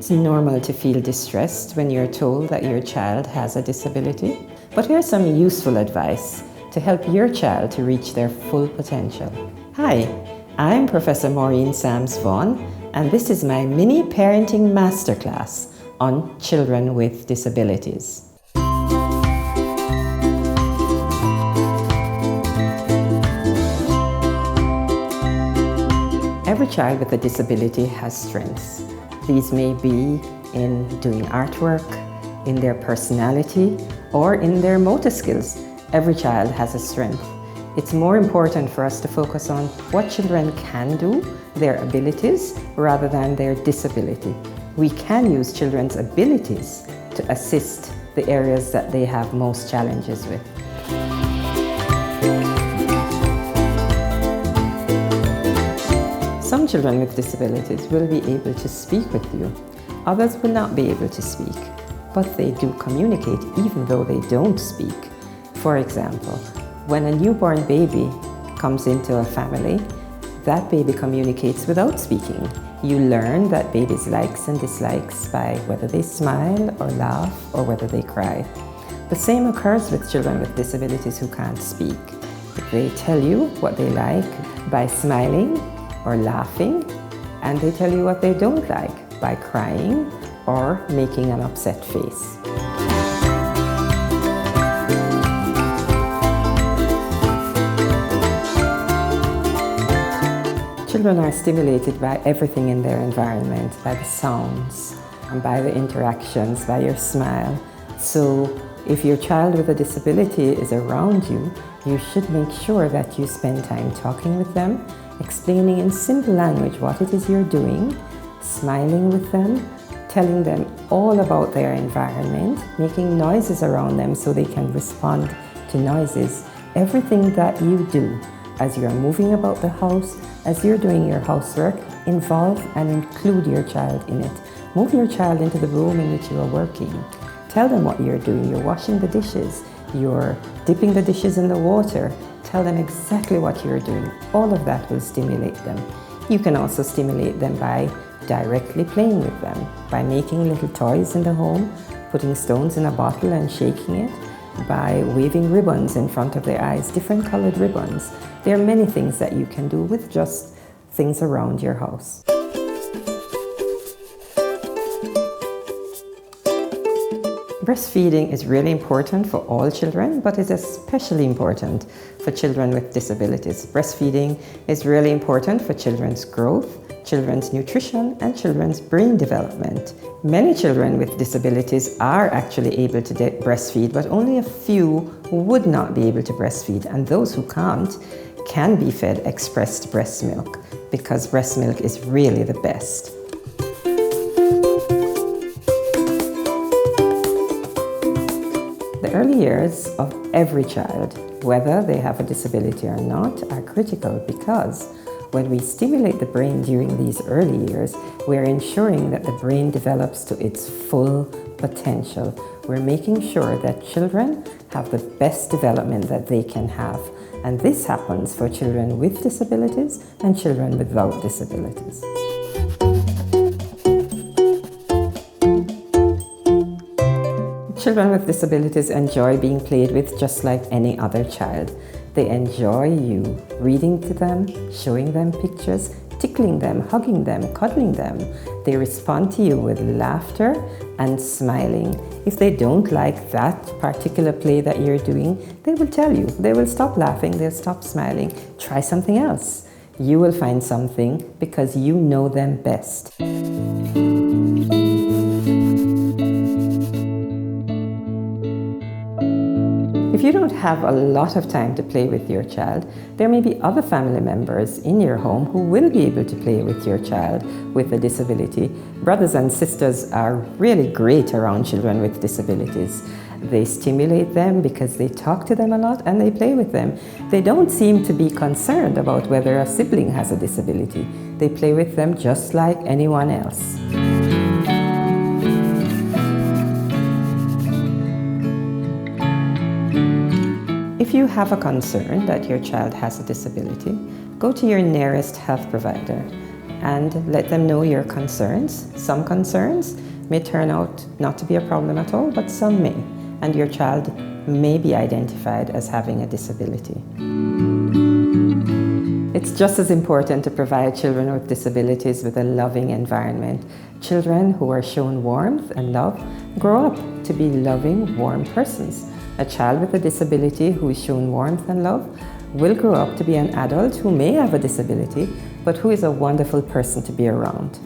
It's normal to feel distressed when you're told that your child has a disability, but here's some useful advice to help your child to reach their full potential. Hi, I'm Professor Maureen Samms-Vaughan, and this is my mini parenting masterclass on children with disabilities. Every child with a disability has strengths. These may be in doing artwork, in their personality, or in their motor skills. Every child has a strength. It's more important for us to focus on what children can do, their abilities, rather than their disability. We can use children's abilities to assist the areas that they have most challenges with. Some children with disabilities will be able to speak with you. Others will not be able to speak, but they do communicate even though they don't speak. For example, when a newborn baby comes into a family, that baby communicates without speaking. You learn that baby's likes and dislikes by whether they smile or laugh or whether they cry. The same occurs with children with disabilities who can't speak. They tell you what they like by smiling or laughing, and they tell you what they don't like by crying or making an upset face. Children are stimulated by everything in their environment, by the sounds, and by the interactions, by your smile. So if your child with a disability is around you, you should make sure that you spend time talking with them, explaining in simple language what it is you're doing, smiling with them, telling them all about their environment, making noises around them so they can respond to noises. Everything that you do as you're moving about the house, as you're doing your housework, involve and include your child in it. Move your child into the room in which you are working. Tell them what you're doing. You're washing the dishes, you're dipping the dishes in the water. Tell them exactly what you're doing. All of that will stimulate them. You can also stimulate them by directly playing with them, by making little toys in the home, putting stones in a bottle and shaking it, by waving ribbons in front of their eyes, different colored ribbons. There are many things that you can do with just things around your house. Breastfeeding is really important for all children, but is especially important for children with disabilities. Breastfeeding is really important for children's growth, children's nutrition, and children's brain development. Many children with disabilities are actually able to breastfeed, but only a few would not be able to breastfeed, and those who can't can be fed expressed breast milk, because breast milk is really the best. The early years of every child, whether they have a disability or not, are critical because when we stimulate the brain during these early years, we're ensuring that the brain develops to its full potential. We're making sure that children have the best development that they can have. And this happens for children with disabilities and children without disabilities. Children with disabilities enjoy being played with just like any other child. They enjoy you reading to them, showing them pictures, tickling them, hugging them, cuddling them. They respond to you with laughter and smiling. If they don't like that particular play that you're doing, they will tell you. They will stop laughing, they'll stop smiling. Try something else. You will find something because you know them best. If you don't have a lot of time to play with your child, there may be other family members in your home who will be able to play with your child with a disability. Brothers and sisters are really great around children with disabilities. They stimulate them because they talk to them a lot and they play with them. They don't seem to be concerned about whether a sibling has a disability. They play with them just like anyone else. If you have a concern that your child has a disability, go to your nearest health provider and let them know your concerns. Some concerns may turn out not to be a problem at all, but some may, and your child may be identified as having a disability. It's just as important to provide children with disabilities with a loving environment. Children who are shown warmth and love grow up to be loving, warm persons. A child with a disability who is shown warmth and love will grow up to be an adult who may have a disability, but who is a wonderful person to be around.